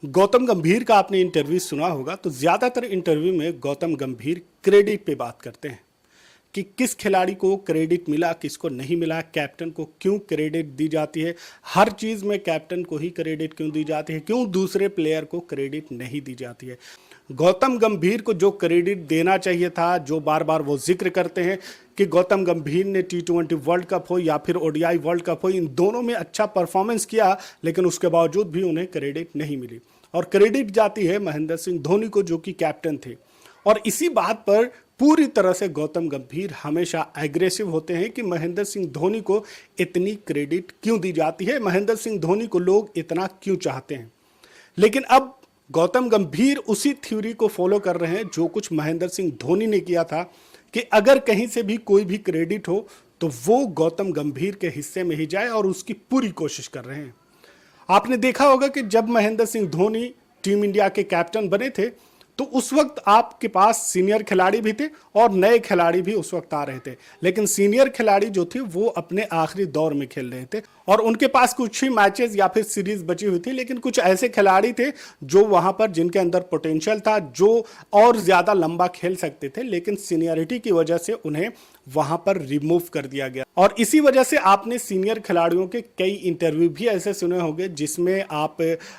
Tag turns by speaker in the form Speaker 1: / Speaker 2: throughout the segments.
Speaker 1: गौतम गंभीर का आपने इंटरव्यू सुना होगा तो ज़्यादातर इंटरव्यू में गौतम गंभीर क्रेडिट पे बात करते हैं कि किस खिलाड़ी को क्रेडिट मिला, किसको नहीं मिला, कैप्टन को क्यों क्रेडिट दी जाती है, हर चीज़ में कैप्टन को ही क्रेडिट क्यों दी जाती है, क्यों दूसरे प्लेयर को क्रेडिट नहीं दी जाती है। गौतम गंभीर को जो क्रेडिट देना चाहिए था, जो बार बार वो जिक्र करते हैं कि गौतम गंभीर ने T20 वर्ल्ड कप हो या फिर ODI वर्ल्ड कप हो, इन दोनों में अच्छा परफॉर्मेंस किया, लेकिन उसके बावजूद भी उन्हें क्रेडिट नहीं मिली और क्रेडिट जाती है महेंद्र सिंह धोनी को, जो कि कैप्टन थे। और इसी बात पर पूरी तरह से गौतम गंभीर हमेशा एग्रेसिव होते हैं कि महेंद्र सिंह धोनी को इतनी क्रेडिट क्यों दी जाती है, महेंद्र सिंह धोनी को लोग इतना क्यों चाहते हैं। लेकिन अब गौतम गंभीर उसी थ्योरी को फॉलो कर रहे हैं जो कुछ महेंद्र सिंह धोनी ने किया था कि अगर कहीं से भी कोई भी क्रेडिट हो तो वो गौतम गंभीर के हिस्से में ही जाए, और उसकी पूरी कोशिश कर रहे हैं। आपने देखा होगा कि जब महेंद्र सिंह धोनी टीम इंडिया के कैप्टन बने थे तो उस वक्त आपके पास सीनियर खिलाड़ी भी थे और नए खिलाड़ी भी उस वक्त आ रहे थे, लेकिन सीनियर खिलाड़ी जो थे वो अपने आखिरी दौर में खेल रहे थे और उनके पास कुछ ही मैचेस या फिर सीरीज बची हुई थी। लेकिन कुछ ऐसे खिलाड़ी थे जो वहां पर जिनके अंदर पोटेंशियल था, जो और ज्यादा लंबा खेल सकते थे, लेकिन सीनियरिटी की वजह से उन्हें वहां पर रिमूव कर दिया गया। और इसी वजह से आपने सीनियर खिलाड़ियों के कई इंटरव्यू भी ऐसे सुने होंगे जिसमें आप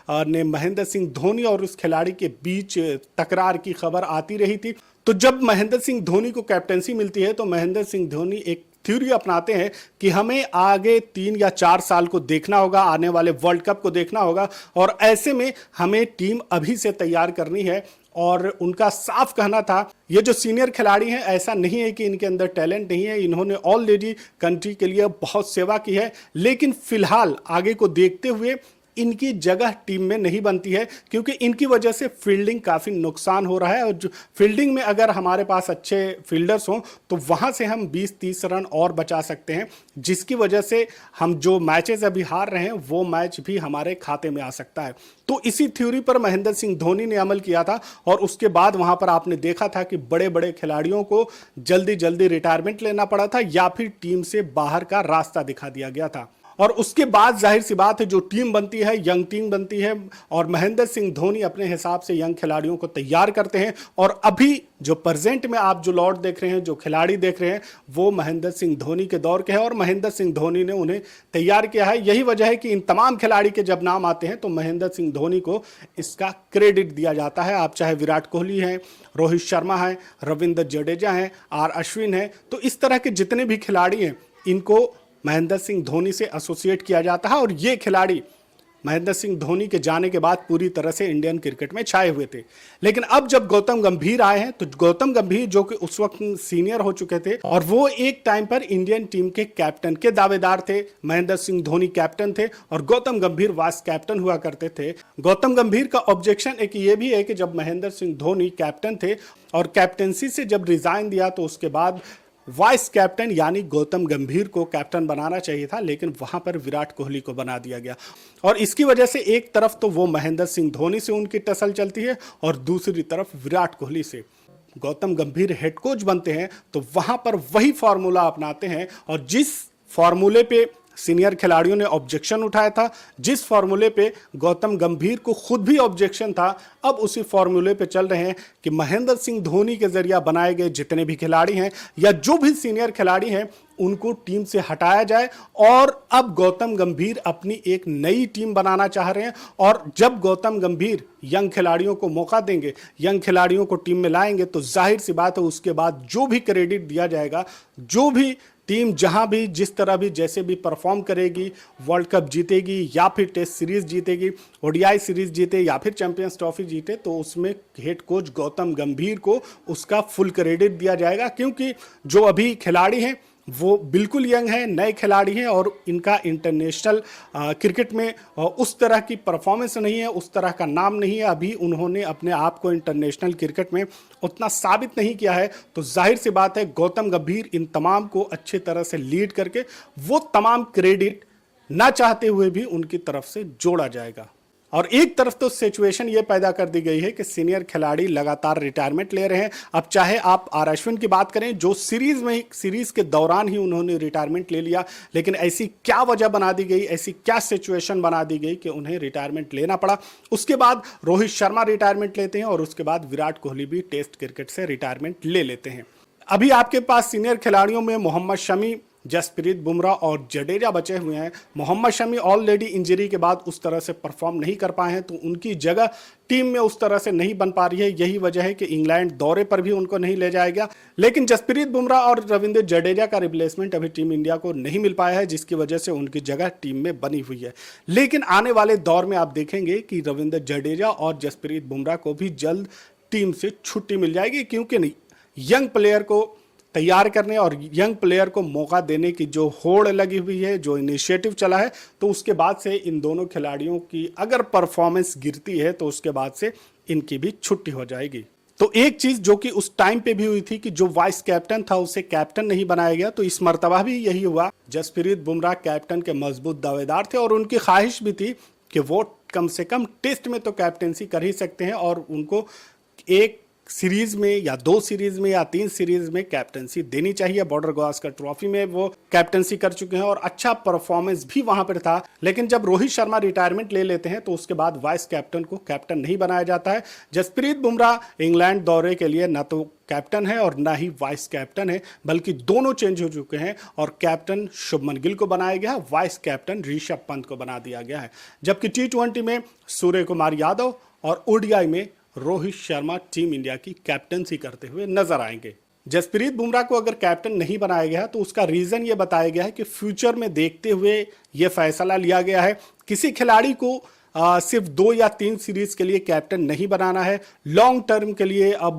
Speaker 1: ने महेंद्र सिंह धोनी और उस खिलाड़ी के बीच तकरार की खबर आती रही थी। तो जब महेंद्र सिंह धोनी को कैप्टनसी मिलती है तो महेंद्र सिंह धोनी एक थ्योरी अपनाते हैं कि हमें आगे 3 या 4 साल को देखना होगा, आने वाले वर्ल्ड कप को देखना होगा, और ऐसे में हमें टीम अभी से तैयार करनी है। और उनका साफ कहना था, ये जो सीनियर खिलाड़ी हैं ऐसा नहीं है कि इनके अंदर टैलेंट नहीं है, इन्होंने ऑलरेडी कंट्री के लिए बहुत सेवा की है, लेकिन फिलहाल आगे को देखते हुए इनकी जगह टीम में नहीं बनती है, क्योंकि इनकी वजह से फील्डिंग काफ़ी नुकसान हो रहा है। और जो फील्डिंग में अगर हमारे पास अच्छे फील्डर्स हों तो वहाँ से हम 20-30 रन और बचा सकते हैं, जिसकी वजह से हम जो मैचेस अभी हार रहे हैं वो मैच भी हमारे खाते में आ सकता है। तो इसी थ्योरी पर महेंद्र सिंह धोनी ने अमल किया था और उसके बाद वहाँ पर आपने देखा था कि बड़े बड़े खिलाड़ियों को जल्दी जल्दी रिटायरमेंट लेना पड़ा था या फिर टीम से बाहर का रास्ता दिखा दिया गया था। और उसके बाद जाहिर सी बात है जो टीम बनती है, यंग टीम बनती है, और महेंद्र सिंह धोनी अपने हिसाब से यंग खिलाड़ियों को तैयार करते हैं। और अभी जो प्रेजेंट में आप जो लॉट देख रहे हैं, जो खिलाड़ी देख रहे हैं, वो महेंद्र सिंह धोनी के दौर के हैं और महेंद्र सिंह धोनी ने उन्हें तैयार किया है। यही वजह है कि इन तमाम खिलाड़ी के जब नाम आते हैं तो महेंद्र सिंह धोनी को इसका क्रेडिट दिया जाता है। आप चाहे विराट कोहली हैं, रोहित शर्मा हैं, रविंद्र जडेजा हैं, आर अश्विन हैं, तो इस तरह के जितने भी खिलाड़ी हैं इनको महेंद्र सिंह धोनी से एसोसिएट किया जाता है। और ये खिलाड़ी महेंद्र सिंह धोनी के जाने के बाद पूरी तरह से इंडियन क्रिकेट में छाए हुए थे। लेकिन अब जब गौतम गंभीर आए हैं तो गौतम गंभीर जो कि उस वक्त सीनियर हो चुके थे और वो एक टाइम पर इंडियन टीम के कैप्टन के दावेदार थे। महेंद्र सिंह धोनी कैप्टन थे और गौतम गंभीर वाइस कैप्टन हुआ करते थे। गौतम गंभीर का ऑब्जेक्शन एक ये भी है कि जब महेंद्र सिंह धोनी कैप्टन थे और कैप्टनसी से जब रिजाइन दिया तो उसके बाद वाइस कैप्टन यानी गौतम गंभीर को कैप्टन बनाना चाहिए था, लेकिन वहां पर विराट कोहली को बना दिया गया। और इसकी वजह से एक तरफ तो वो महेंद्र सिंह धोनी से उनकी टसल चलती है और दूसरी तरफ विराट कोहली से। गौतम गंभीर हेड कोच बनते हैं तो वहां पर वही फॉर्मूला अपनाते हैं, और जिस फॉर्मूले पे सीनियर खिलाड़ियों ने ऑब्जेक्शन उठाया था, जिस फॉर्मूले पे गौतम गंभीर को खुद भी ऑब्जेक्शन था, अब उसी फॉर्मूले पे चल रहे हैं कि महेंद्र सिंह धोनी के जरिए बनाए गए जितने भी खिलाड़ी हैं या जो भी सीनियर खिलाड़ी हैं उनको टीम से हटाया जाए। और अब गौतम गंभीर अपनी एक नई टीम बनाना चाह रहे हैं, और जब गौतम गंभीर यंग खिलाड़ियों को मौका देंगे, यंग खिलाड़ियों को टीम में लाएंगे, तो जाहिर सी बात है उसके बाद जो भी क्रेडिट दिया जाएगा, जो भी टीम जहां भी जिस तरह भी जैसे भी परफॉर्म करेगी, वर्ल्ड कप जीतेगी या फिर टेस्ट सीरीज जीतेगी, ODI सीरीज जीते या फिर चैंपियंस ट्रॉफी जीते, तो उसमें हेड कोच गौतम गंभीर को उसका फुल क्रेडिट दिया जाएगा। क्योंकि जो अभी खिलाड़ी हैं वो बिल्कुल यंग हैं, नए खिलाड़ी हैं और इनका इंटरनेशनल क्रिकेट में उस तरह की परफॉर्मेंस नहीं है, उस तरह का नाम नहीं है, अभी उन्होंने अपने आप को इंटरनेशनल क्रिकेट में उतना साबित नहीं किया है। तो जाहिर सी बात है गौतम गंभीर इन तमाम को अच्छी तरह से लीड करके वो तमाम क्रेडिट ना चाहते हुए भी उनकी तरफ से जोड़ा जाएगा। और एक तरफ तो सिचुएशन ये पैदा कर दी गई है कि सीनियर खिलाड़ी लगातार रिटायरमेंट ले रहे हैं। अब चाहे आप आर अश्विन की बात करें, जो सीरीज के दौरान ही उन्होंने रिटायरमेंट ले लिया, लेकिन ऐसी क्या वजह बना दी गई, ऐसी क्या सिचुएशन बना दी गई कि उन्हें रिटायरमेंट लेना पड़ा। उसके बाद रोहित शर्मा रिटायरमेंट लेते हैं और उसके बाद विराट कोहली भी टेस्ट क्रिकेट से रिटायरमेंट ले लेते हैं। अभी आपके पास सीनियर खिलाड़ियों में मोहम्मद शमी, जसप्रीत बुमराह और जडेजा बचे हुए हैं। मोहम्मद शमी ऑलरेडी इंजरी के बाद उस तरह से परफॉर्म नहीं कर पाए हैं, तो उनकी जगह टीम में उस तरह से नहीं बन पा रही है। यही वजह है कि इंग्लैंड दौरे पर भी उनको नहीं ले जाएगा। लेकिन जसप्रीत बुमराह और रविंद्र जडेजा का रिप्लेसमेंट अभी टीम इंडिया को नहीं मिल पाया है, जिसकी वजह से उनकी जगह टीम में बनी हुई है। लेकिन आने वाले दौर में आप देखेंगे कि रविंद्र जडेजा और जसप्रीत बुमराह को भी जल्द टीम से छुट्टी मिल जाएगी, क्योंकि नहीं, यंग प्लेयर को तैयार करने और यंग प्लेयर को मौका देने की जो होड़ लगी हुई है, जो इनिशिएटिव चला है, तो उसके बाद से इन दोनों खिलाड़ियों की अगर परफॉर्मेंस गिरती है तो उसके बाद से इनकी भी छुट्टी हो जाएगी। तो एक चीज जो कि उस टाइम पे भी हुई थी कि जो वाइस कैप्टन था उसे कैप्टन नहीं बनाया गया, तो इस मर्तबा भी यही हुआ। जसप्रीत बुमराह कैप्टन के मजबूत दावेदार थे और उनकी ख्वाहिश भी थी कि वो कम से कम टेस्ट में तो कैप्टनसी कर ही सकते हैं और उनको एक सीरीज में या 2 सीरीज में या 3 सीरीज में कैप्टनसी देनी चाहिए। बॉर्डर गावस्कर ट्रॉफी में वो कैप्टनसी कर चुके हैं और अच्छा परफॉर्मेंस भी वहां पर था। लेकिन जब रोहित शर्मा रिटायरमेंट ले लेते हैं तो उसके बाद वाइस कैप्टन को कैप्टन नहीं बनाया जाता है। जसप्रीत बुमराह इंग्लैंड दौरे के लिए न तो कैप्टन है और ना ही वाइस कैप्टन है, बल्कि दोनों चेंज हो चुके हैं और कैप्टन शुभमन गिल को बनाया गया है, वाइस कैप्टन ऋषभ पंत को बना दिया गया है। जबकि T20 में सूर्य कुमार यादव और ODI में रोहित शर्मा टीम इंडिया की कैप्टनसी करते हुए नजर आएंगे। जसप्रीत बुमराह को अगर कैप्टन नहीं बनाया गया तो उसका रीजन ये बताया गया है कि फ्यूचर में देखते हुए ये फैसला लिया गया है। किसी खिलाड़ी को सिर्फ 2 या 3 सीरीज के लिए कैप्टन नहीं बनाना है, लॉन्ग टर्म के लिए अब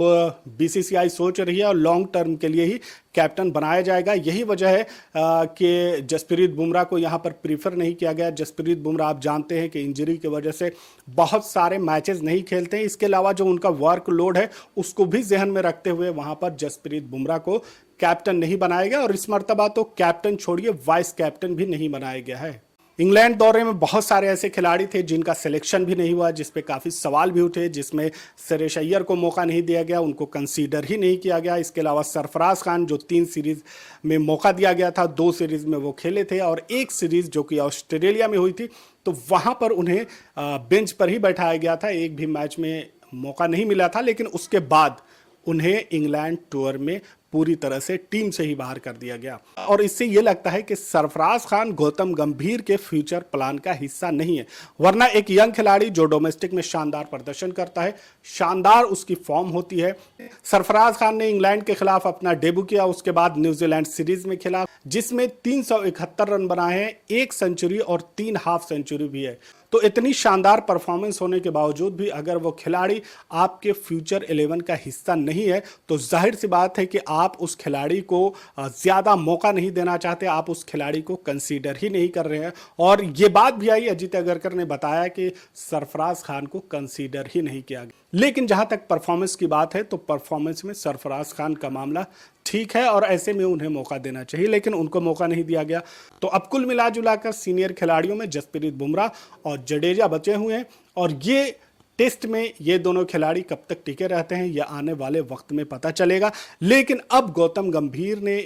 Speaker 1: BCCI सोच रही है और लॉन्ग टर्म के लिए ही कैप्टन बनाया जाएगा। यही वजह है कि जसप्रीत बुमराह को यहाँ पर प्रीफर नहीं किया गया। जसप्रीत बुमराह आप जानते हैं कि इंजरी की वजह से बहुत सारे मैचेस नहीं खेलते हैं। इसके अलावा जो उनका वर्कलोड है उसको भी जहन में रखते हुए वहाँ पर जसप्रीत बुमराह को कैप्टन नहीं बनाया गया और इस मर्तबा तो कैप्टन छोड़िए वाइस कैप्टन भी नहीं बनाया गया है। इंग्लैंड दौरे में बहुत सारे ऐसे खिलाड़ी थे जिनका सिलेक्शन भी नहीं हुआ, जिस पे काफ़ी सवाल भी उठे, जिसमें सुरेश अय्यर को मौका नहीं दिया गया, उनको कंसीडर ही नहीं किया गया। इसके अलावा सरफराज खान जो 3 सीरीज में मौका दिया गया था, 2 सीरीज में वो खेले थे और 1 सीरीज जो कि ऑस्ट्रेलिया में हुई थी तो वहाँ पर उन्हें बेंच पर ही बैठाया गया था, एक भी मैच में मौका नहीं मिला था। लेकिन उसके बाद उन्हें इंग्लैंड टूर में पूरी तरह से टीम से ही बाहर कर दिया गया और इससे यह लगता है कि सरफराज खान गौतम गंभीर के फ्यूचर प्लान का हिस्सा नहीं है। वरना एक यंग खिलाड़ी जो डोमेस्टिक में शानदार प्रदर्शन करता है, शानदार उसकी फॉर्म होती है। सरफराज खान ने इंग्लैंड के खिलाफ अपना डेब्यू किया, उसके बाद न्यूजीलैंड सीरीज में खेला जिसमें 371 रन बनाए हैं, 1 सेंचुरी और 3 हाफ सेंचुरी भी है। तो इतनी शानदार परफॉर्मेंस होने के बावजूद भी अगर वो खिलाड़ी आपके फ्यूचर 11 का हिस्सा नहीं है तो जाहिर सी बात है कि आप उस खिलाड़ी को ज़्यादा मौका नहीं देना चाहते, आप उस खिलाड़ी को कंसीडर ही नहीं कर रहे हैं। और ये बात भी आई, अजीत अगरकर ने बताया कि सरफराज खान को कंसीडर ही नहीं किया गया। लेकिन जहां तक परफॉर्मेंस की बात है तो परफॉर्मेंस में सरफराज खान का मामला ठीक है और ऐसे में उन्हें मौका देना चाहिए, लेकिन उनको मौका नहीं दिया गया। तो अब कुल मिला जुलाकर सीनियर खिलाड़ियों में जसप्रीत बुमराह और जडेजा बचे हुए हैं और ये टेस्ट में ये दोनों खिलाड़ी कब तक टिके रहते हैं यह आने वाले वक्त में पता चलेगा। लेकिन अब गौतम गंभीर ने,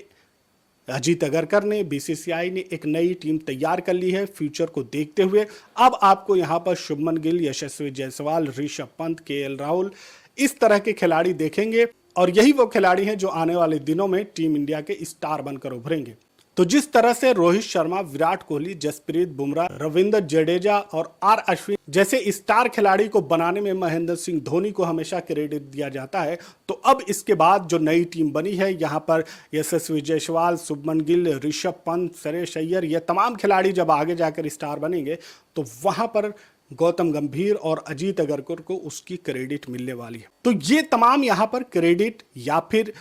Speaker 1: अजीत अगरकर ने, BCCI ने एक नई टीम तैयार कर ली है फ्यूचर को देखते हुए। अब आपको यहां पर शुभमन गिल, यशस्वी जायसवाल, ऋषभ पंत, KL राहुल इस तरह के खिलाड़ी देखेंगे और यही वो खिलाड़ी हैं जो आने वाले दिनों में टीम इंडिया के स्टार बनकर उभरेंगे। तो जिस तरह से रोहित शर्मा, विराट कोहली, जसप्रीत बुमराह, रविंद्र जडेजा और R अश्विन जैसे स्टार खिलाड़ी को बनाने में महेंद्र सिंह धोनी को हमेशा क्रेडिट दिया जाता है, तो अब इसके बाद जो नई टीम बनी है यहाँ पर यशस्वी जायसवाल, शुभमन गिल, ऋषभ पंत, सुरेश अय्यर, ये तमाम खिलाड़ी जब आगे जाकर स्टार बनेंगे तो वहाँ पर गौतम गंभीर और अजीत अगरकर को उसकी क्रेडिट मिलने वाली है। तो ये तमाम यहाँ पर क्रेडिट या फिर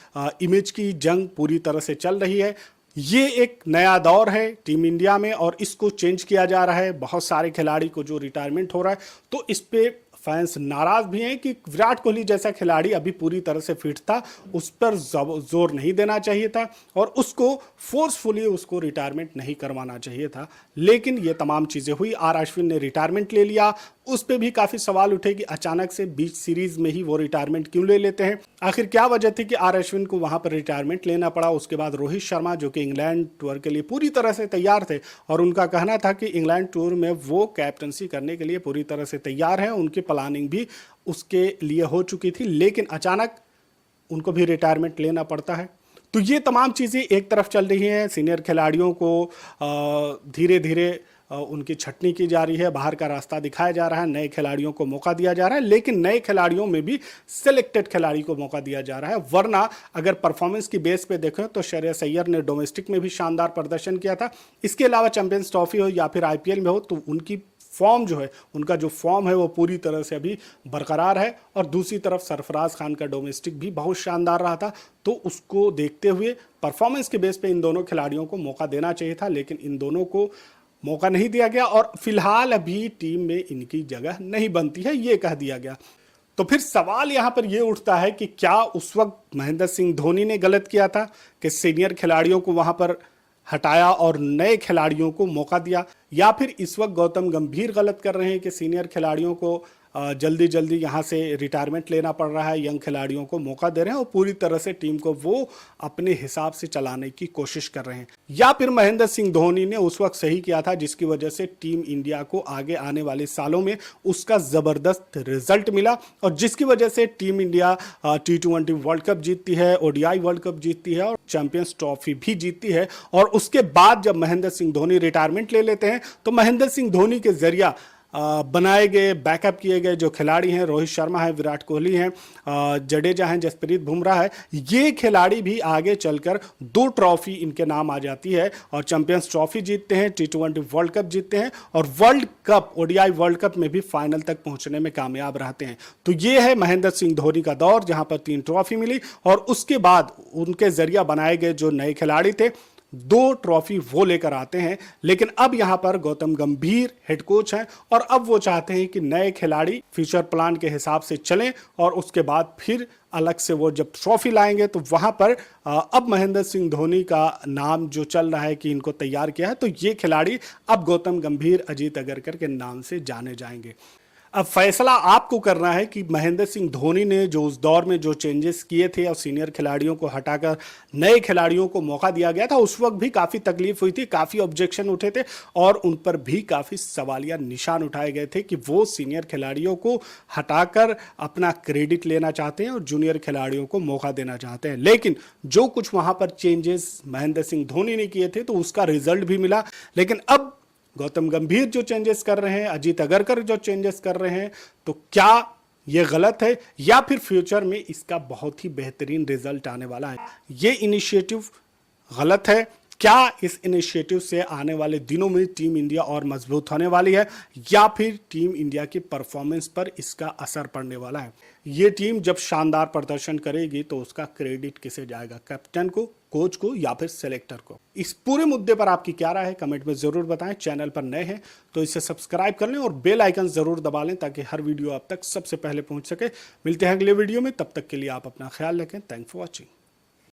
Speaker 1: इमेज की जंग पूरी तरह से चल रही है। ये एक नया दौर है टीम इंडिया में और इसको चेंज किया जा रहा है। बहुत सारे खिलाड़ी को जो रिटायरमेंट हो रहा है तो इस पे फैंस नाराज भी हैं कि विराट कोहली जैसा खिलाड़ी अभी पूरी तरह से फिट था, उस पर जोर नहीं देना चाहिए था और उसको फोर्सफुली उसको रिटायरमेंट नहीं करवाना चाहिए था। लेकिन ये तमाम चीज़ें हुई, आर अश्विन ने रिटायरमेंट ले लिया। उस पर भी काफ़ी सवाल उठे कि अचानक से बीच सीरीज में ही वो रिटायरमेंट क्यों ले लेते हैं। आखिर क्या वजह थी कि आर अश्विन को वहां पर रिटायरमेंट लेना पड़ा। उसके बाद रोहित शर्मा जो कि इंग्लैंड टूर के लिए पूरी तरह से तैयार थे और उनका कहना था कि इंग्लैंड टूर में वो कैप्टनसी करने के लिए पूरी तरह से तैयार हैं, उनकी प्लानिंग भी उसके लिए हो चुकी थी, लेकिन अचानक उनको भी रिटायरमेंट लेना पड़ता है। तो ये तमाम चीज़ें एक तरफ चल रही हैं, सीनियर खिलाड़ियों को धीरे धीरे उनकी छटनी की जा रही है, बाहर का रास्ता दिखाया जा रहा है, नए खिलाड़ियों को मौका दिया जा रहा है, लेकिन नए खिलाड़ियों में भी सिलेक्टेड खिलाड़ी को मौका दिया जा रहा है। वरना अगर परफॉर्मेंस की बेस पे देखें तो श्रेयस अय्यर ने डोमेस्टिक में भी शानदार प्रदर्शन किया था। इसके अलावा चैंपियंस ट्रॉफी हो या फिर आईपीएल में हो तो उनकी फॉर्म जो है, उनका जो फॉर्म है वो पूरी तरह से अभी बरकरार है। और दूसरी तरफ सरफराज खान का डोमेस्टिक भी बहुत शानदार रहा था। तो उसको देखते हुए परफॉर्मेंस के बेस पे इन दोनों खिलाड़ियों को मौका देना चाहिए था, लेकिन इन दोनों को मौका नहीं दिया गया और फिलहाल अभी टीम में इनकी जगह नहीं बनती है, ये कह दिया गया। तो फिर सवाल यहां पर यह उठता है कि क्या उस वक्त महेंद्र सिंह धोनी ने गलत किया था कि सीनियर खिलाड़ियों को वहां पर हटाया और नए खिलाड़ियों को मौका दिया, या फिर इस वक्त गौतम गंभीर गलत कर रहे हैं कि सीनियर खिलाड़ियों को जल्दी जल्दी यहाँ से रिटायरमेंट लेना पड़ रहा है, यंग खिलाड़ियों को मौका दे रहे हैं और पूरी तरह से टीम को वो अपने हिसाब से चलाने की कोशिश कर रहे हैं। या फिर महेंद्र सिंह धोनी ने उस वक्त सही किया था जिसकी वजह से टीम इंडिया को आगे आने वाले सालों में उसका ज़बरदस्त रिजल्ट मिला और जिसकी वजह से team India T20 world cup जीतती है, ODI वर्ल्ड कप जीतती है और चैंपियंस ट्रॉफी भी जीतती है। और उसके बाद जब महेंद्र सिंह धोनी रिटायरमेंट ले लेते हैं तो महेंद्र सिंह धोनी के जरिया बनाए गए, बैकअप किए गए जो खिलाड़ी हैं, रोहित शर्मा है, विराट कोहली हैं, जडेजा हैं, जसप्रीत बुमराह है, ये खिलाड़ी भी आगे चलकर 2 ट्रॉफी इनके नाम आ जाती है और चैंपियंस ट्रॉफी जीतते हैं, T20 वर्ल्ड कप जीतते हैं और world cup ODI world cup में भी फाइनल तक पहुंचने में कामयाब रहते हैं। तो ये है महेंद्र सिंह धोनी का दौर जहां पर 3 ट्रॉफी मिली और उसके बाद उनके जरिया बनाए गए जो नए खिलाड़ी थे 2 ट्रॉफी वो लेकर आते हैं। लेकिन अब यहां पर गौतम गंभीर हेड कोच हैं और अब वो चाहते हैं कि नए खिलाड़ी फ्यूचर प्लान के हिसाब से चलें और उसके बाद फिर अलग से वो जब ट्रॉफी लाएंगे तो वहां पर अब महेंद्र सिंह धोनी का नाम जो चल रहा है कि इनको तैयार किया है, तो ये खिलाड़ी अब गौतम गंभीर, अजीत अगरकर के नाम से जाने जाएंगे। अब फैसला आपको करना है कि महेंद्र सिंह धोनी ने जो उस दौर में जो चेंजेस किए थे और सीनियर खिलाड़ियों को हटाकर नए खिलाड़ियों को मौका दिया गया था, उस वक्त भी काफ़ी तकलीफ हुई थी, काफ़ी ऑब्जेक्शन उठे थे और उन पर भी काफ़ी सवालिया निशान उठाए गए थे कि वो सीनियर खिलाड़ियों को हटाकर अपना क्रेडिट लेना चाहते हैं और जूनियर खिलाड़ियों को मौका देना चाहते हैं। लेकिन जो कुछ वहाँ पर चेंजेस महेंद्र सिंह धोनी ने किए थे तो उसका रिजल्ट भी मिला। लेकिन अब गौतम गंभीर जो चेंजेस कर रहे हैं, अजीत अगरकर जो चेंजेस कर रहे हैं, तो क्या ये गलत है या फिर फ्यूचर में इसका बहुत ही बेहतरीन रिजल्ट आने वाला है? ये इनिशिएटिव गलत है? क्या इस इनिशिएटिव से आने वाले दिनों में टीम इंडिया और मजबूत होने वाली है या फिर टीम इंडिया की परफॉर्मेंस पर इसका असर पड़ने वाला है? ये टीम जब शानदार प्रदर्शन करेगी तो उसका क्रेडिट किसे जाएगा? कैप्टन को, कोच को या फिर सेलेक्टर को? इस पूरे मुद्दे पर आपकी क्या राय है कमेंट में जरूर बताएं। चैनल पर नए हैं तो इसे सब्सक्राइब कर लें और बेल आइकन जरूर दबा लें ताकि हर वीडियो आप तक सबसे पहले पहुंच सके। मिलते हैं अगले वीडियो में, तब तक के लिए आप अपना ख्याल रखें। Thanks for watching.